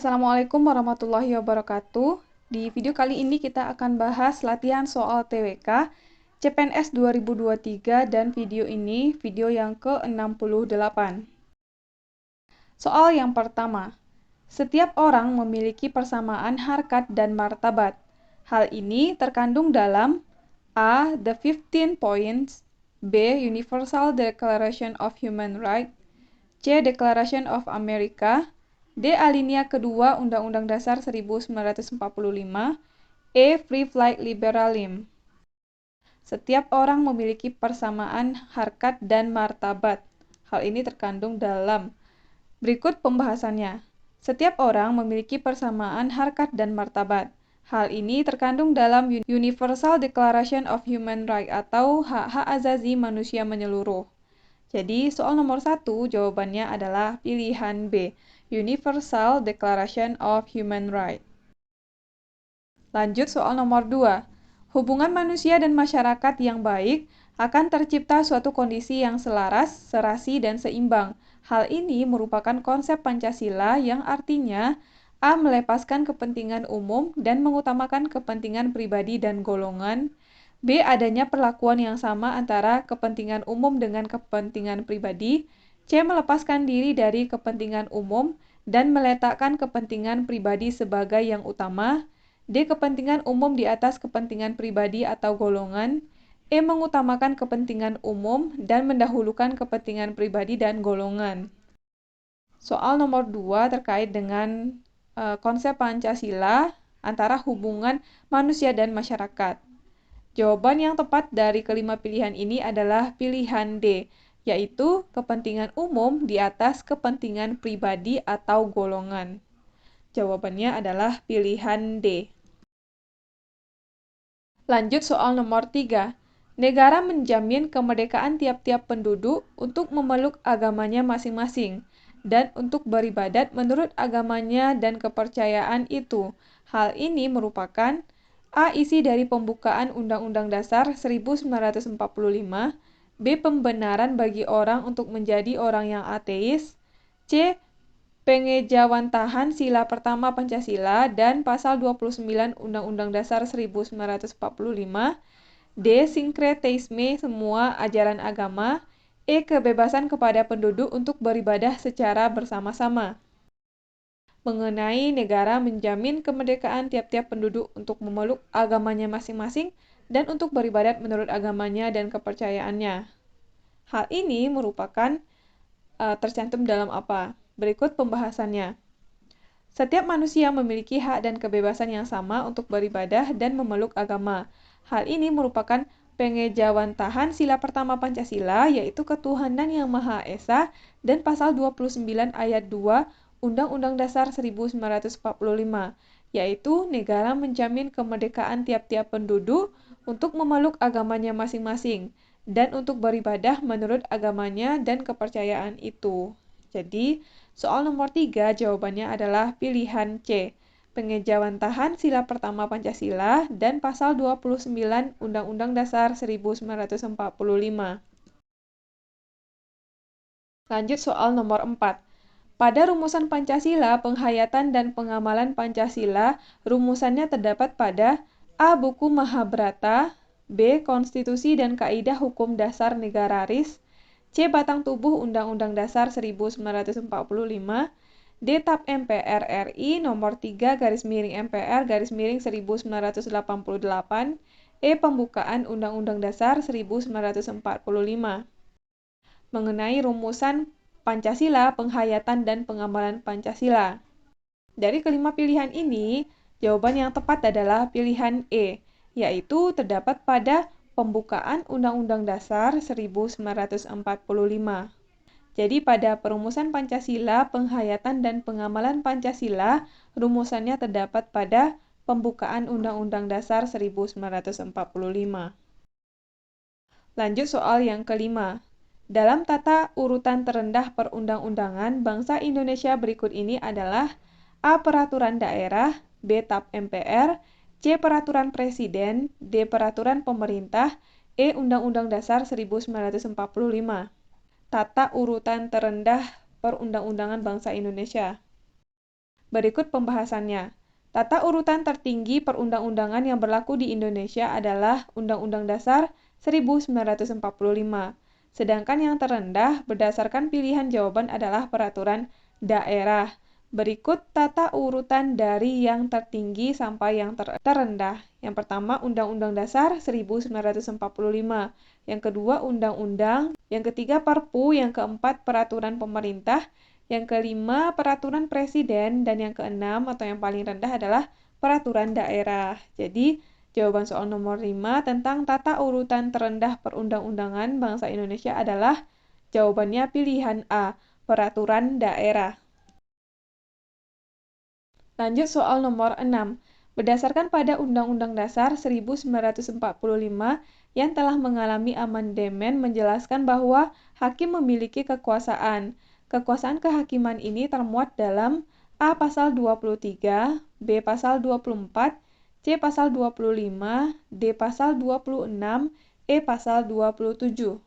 Assalamualaikum warahmatullahi wabarakatuh. Di video kali ini kita akan bahas latihan soal TWK CPNS 2023 dan video ini video yang ke-68. Soal yang pertama. Setiap orang memiliki persamaan harkat dan martabat. Hal ini terkandung dalam A. The 15 Points, B. Universal Declaration of Human Rights, C. Declaration of America, D. Alinea kedua Undang-Undang Dasar 1945, E. Free Flight Liberalism. Setiap orang memiliki persamaan harkat dan martabat. Hal ini terkandung dalam. Berikut pembahasannya. Setiap orang memiliki persamaan harkat dan martabat. Hal ini terkandung dalam Universal Declaration of Human Rights atau hak-hak azazi manusia menyeluruh. Jadi, soal nomor 1 jawabannya adalah pilihan B, Universal Declaration of Human Rights. Lanjut soal nomor 2. Hubungan manusia dan masyarakat yang baik akan tercipta suatu kondisi yang selaras, serasi, dan seimbang. Hal ini merupakan konsep Pancasila yang artinya A. Melepaskan kepentingan umum dan mengutamakan kepentingan pribadi dan golongan, B. Adanya perlakuan yang sama antara kepentingan umum dengan kepentingan pribadi, C. Melepaskan diri dari kepentingan umum dan meletakkan kepentingan pribadi sebagai yang utama, D. Kepentingan umum di atas kepentingan pribadi atau golongan, E. Mengutamakan kepentingan umum dan mendahulukan kepentingan pribadi dan golongan. Soal nomor 2 terkait dengan konsep Pancasila antara hubungan manusia dan masyarakat. Jawaban yang tepat dari kelima pilihan ini adalah pilihan D, yaitu kepentingan umum di atas kepentingan pribadi atau golongan. Jawabannya adalah pilihan D. Lanjut soal nomor 3. Negara menjamin kemerdekaan tiap-tiap penduduk untuk memeluk agamanya masing-masing dan untuk beribadat menurut agamanya dan kepercayaan itu. Hal ini merupakan A. Isi dari pembukaan Undang-Undang Dasar 1945, B. Pembenaran bagi orang untuk menjadi orang yang ateis, C. Pengejawantahan sila pertama Pancasila dan pasal 29 Undang-Undang Dasar 1945, D. Sinkretisme semua ajaran agama, E. Kebebasan kepada penduduk untuk beribadah secara bersama-sama. Mengenai negara menjamin kemerdekaan tiap-tiap penduduk untuk memeluk agamanya masing-masing dan untuk beribadat menurut agamanya dan kepercayaannya. Hal ini merupakan tercantum dalam apa? Berikut pembahasannya. Setiap manusia memiliki hak dan kebebasan yang sama untuk beribadah dan memeluk agama. Hal ini merupakan pengejawantahan sila pertama Pancasila, yaitu ketuhanan yang Maha Esa, dan pasal 29 ayat 2 Undang-Undang Dasar 1945, yaitu negara menjamin kemerdekaan tiap-tiap penduduk untuk memeluk agamanya masing-masing dan untuk beribadah menurut agamanya dan kepercayaan itu. Jadi, soal nomor 3 jawabannya adalah pilihan C, pengejawantahan sila pertama Pancasila dan pasal 29 Undang-Undang Dasar 1945. Lanjut soal nomor 4. Pada rumusan Pancasila, penghayatan dan pengamalan Pancasila, rumusannya terdapat pada A. Buku Mahabharata, B. Konstitusi dan Kaidah Hukum Dasar Negararis, C. Batang Tubuh Undang-Undang Dasar 1945, D. Tap MPR RI nomor 3 garis miring MPR garis miring 1988, E. Pembukaan Undang-Undang Dasar 1945. Mengenai rumusan Pancasila, penghayatan dan pengamalan Pancasila. Dari kelima pilihan ini, jawaban yang tepat adalah pilihan E, yaitu terdapat pada pembukaan Undang-Undang Dasar 1945. Jadi pada perumusan Pancasila, penghayatan dan pengamalan Pancasila, rumusannya terdapat pada pembukaan Undang-Undang Dasar 1945. Lanjut soal yang kelima. Dalam tata urutan terendah perundang-undangan, bangsa Indonesia berikut ini adalah A. Peraturan daerah, B. Tap MPR, C. Peraturan Presiden, D. Peraturan Pemerintah, E. Undang-Undang Dasar 1945. Tata urutan terendah perundang-undangan bangsa Indonesia. Berikut pembahasannya. Tata urutan tertinggi perundang-undangan yang berlaku di Indonesia adalah Undang-Undang Dasar 1945. Sedangkan yang terendah berdasarkan pilihan jawaban adalah peraturan daerah. Berikut tata urutan dari yang tertinggi sampai yang terendah. Yang pertama, Undang-Undang Dasar 1945. Yang kedua, Undang-Undang. Yang ketiga, Perpu. Yang keempat, Peraturan Pemerintah. Yang kelima, Peraturan Presiden. Dan yang keenam, atau yang paling rendah adalah Peraturan Daerah. Jadi, jawaban soal nomor 5 tentang tata urutan terendah perundang-undangan bangsa Indonesia adalah jawabannya pilihan A, Peraturan Daerah. Lanjut soal nomor 6. Berdasarkan pada Undang-Undang Dasar 1945 yang telah mengalami amandemen menjelaskan bahwa hakim memiliki kekuasaan. Kekuasaan kehakiman ini termuat dalam A. Pasal 23, B. Pasal 24, C. Pasal 25, D. Pasal 26, E. Pasal 27.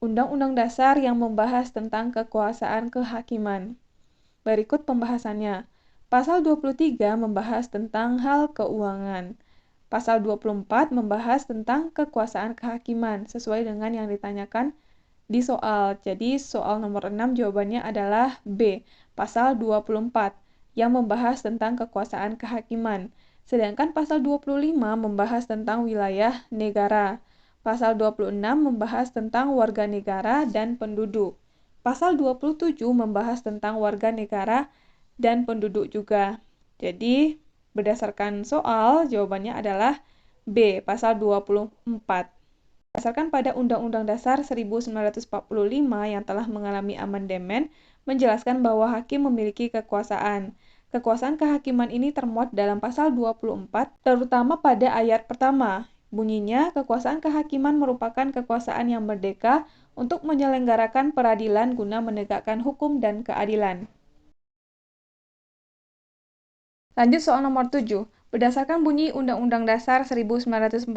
Undang-Undang Dasar yang membahas tentang kekuasaan kehakiman. Berikut pembahasannya. Pasal 23 membahas tentang hal keuangan. Pasal 24 membahas tentang kekuasaan kehakiman, sesuai dengan yang ditanyakan di soal. Jadi, soal nomor 6 jawabannya adalah B, Pasal 24, yang membahas tentang kekuasaan kehakiman. Sedangkan Pasal 25 membahas tentang wilayah negara. Pasal 26 membahas tentang warga negara dan penduduk. Pasal 27 membahas tentang warga negara dan penduduk juga. Jadi, berdasarkan soal, jawabannya adalah B, Pasal 24. Berdasarkan pada Undang-Undang Dasar 1945 yang telah mengalami amandemen, menjelaskan bahwa hakim memiliki kekuasaan. Kekuasaan kehakiman ini termuat dalam Pasal 24, terutama pada ayat pertama. Bunyinya, kekuasaan kehakiman merupakan kekuasaan yang merdeka untuk menyelenggarakan peradilan guna menegakkan hukum dan keadilan. Lanjut soal nomor 7. Berdasarkan bunyi Undang-Undang Dasar 1945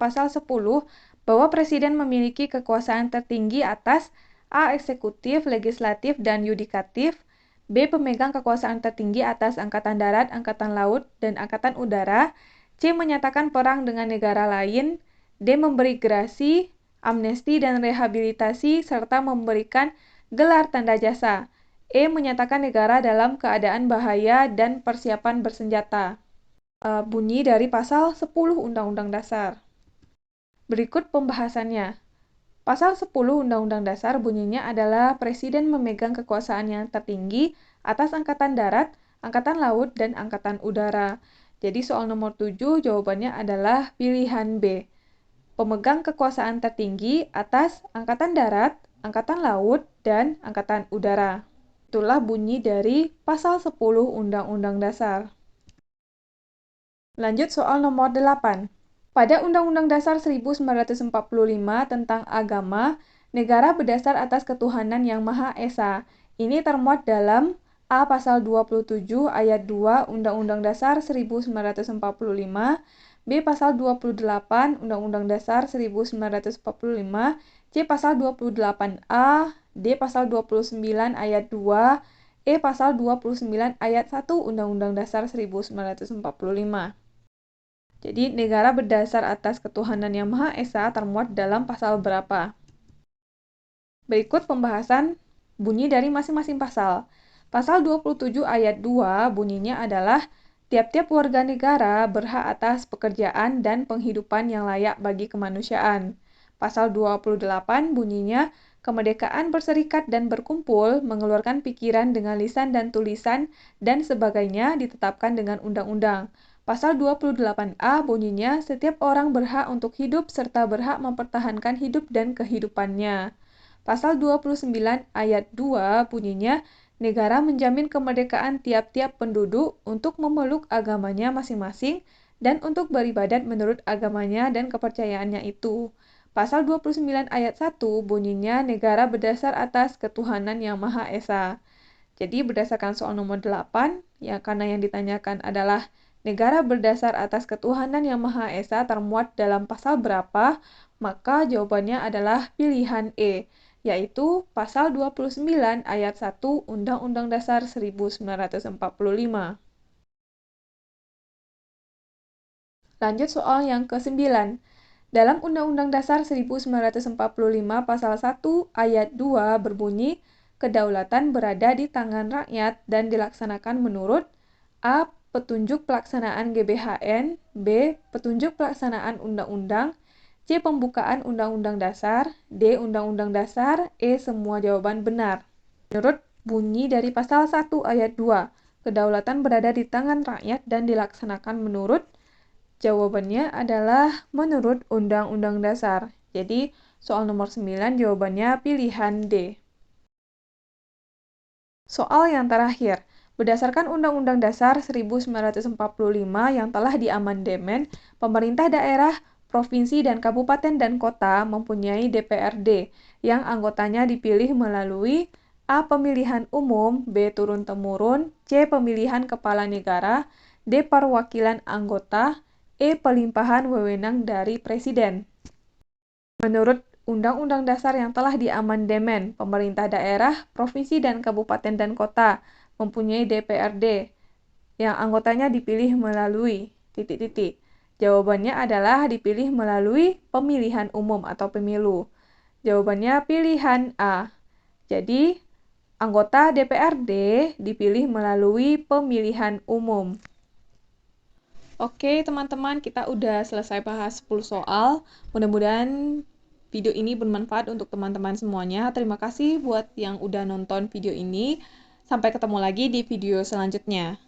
Pasal 10, bahwa Presiden memiliki kekuasaan tertinggi atas A. Eksekutif, Legislatif, dan Yudikatif, B. Pemegang kekuasaan tertinggi atas Angkatan Darat, Angkatan Laut, dan Angkatan Udara, C. Menyatakan perang dengan negara lain, D. Memberi gerasi, amnesti, dan rehabilitasi, serta memberikan gelar tanda jasa. E. Menyatakan negara dalam keadaan bahaya dan persiapan bersenjata. Bunyi dari Pasal 10 Undang-Undang Dasar. Berikut pembahasannya. Pasal 10 Undang-Undang Dasar bunyinya adalah Presiden memegang kekuasaan yang tertinggi atas Angkatan Darat, Angkatan Laut, dan Angkatan Udara. Jadi soal nomor 7 jawabannya adalah pilihan B. Pemegang kekuasaan tertinggi atas Angkatan Darat, Angkatan Laut, dan Angkatan Udara. Itulah bunyi dari Pasal 10 Undang-Undang Dasar. Lanjut soal nomor 8. Pada Undang-Undang Dasar 1945 tentang agama, negara berdasar atas ketuhanan yang Maha Esa. Ini termuat dalam A. Pasal 27 ayat 2 Undang-Undang Dasar 1945, B. Pasal 28 Undang-Undang Dasar 1945, C. Pasal 28A, D. Pasal 29 ayat 2, E. Pasal 29 ayat 1 Undang-Undang Dasar 1945. Jadi, negara berdasar atas ketuhanan yang Maha Esa termuat dalam pasal berapa? Berikut pembahasan bunyi dari masing-masing pasal. Pasal 27 ayat 2 bunyinya adalah tiap-tiap warga negara berhak atas pekerjaan dan penghidupan yang layak bagi kemanusiaan. Pasal 28 bunyinya, kemerdekaan berserikat dan berkumpul, mengeluarkan pikiran dengan lisan dan tulisan, dan sebagainya ditetapkan dengan undang-undang. Pasal 28A bunyinya, setiap orang berhak untuk hidup serta berhak mempertahankan hidup dan kehidupannya. Pasal 29 ayat 2 bunyinya, negara menjamin kemerdekaan tiap-tiap penduduk untuk memeluk agamanya masing-masing dan untuk beribadat menurut agamanya dan kepercayaannya itu. Pasal 29 ayat 1 bunyinya negara berdasar atas ketuhanan yang Maha Esa. Jadi berdasarkan soal nomor 8, ya karena yang ditanyakan adalah negara berdasar atas ketuhanan yang Maha Esa termuat dalam pasal berapa, maka jawabannya adalah pilihan E, yaitu pasal 29 ayat 1 Undang-Undang Dasar 1945. Lanjut soal yang ke-9. Dalam Undang-Undang Dasar 1945 pasal 1 ayat 2 berbunyi, kedaulatan berada di tangan rakyat dan dilaksanakan menurut A. Petunjuk pelaksanaan GBHN, B. Petunjuk pelaksanaan undang-undang, C. Pembukaan Undang-Undang Dasar, D. Undang-Undang Dasar, E. Semua jawaban benar. Menurut bunyi dari pasal 1 ayat 2, kedaulatan berada di tangan rakyat dan dilaksanakan menurut, jawabannya adalah menurut Undang-Undang Dasar. Jadi, soal nomor 9 jawabannya pilihan D. Soal yang terakhir. Berdasarkan Undang-Undang Dasar 1945 yang telah diamandemen, pemerintah daerah, provinsi, dan kabupaten dan kota mempunyai DPRD yang anggotanya dipilih melalui A. Pemilihan umum, B. Turun-temurun, C. Pemilihan kepala negara, D. Perwakilan anggota, E. Pelimpahan wewenang dari Presiden. Menurut Undang-Undang Dasar yang telah diamandemen, pemerintah daerah, provinsi, dan kabupaten dan kota mempunyai DPRD yang anggotanya dipilih melalui ... Jawabannya adalah dipilih melalui pemilihan umum atau pemilu. Jawabannya pilihan A. Jadi, anggota DPRD dipilih melalui pemilihan umum. Oke, teman-teman, kita udah selesai bahas 10 soal. Mudah-mudahan video ini bermanfaat untuk teman-teman semuanya. Terima kasih buat yang udah nonton video ini. Sampai ketemu lagi di video selanjutnya.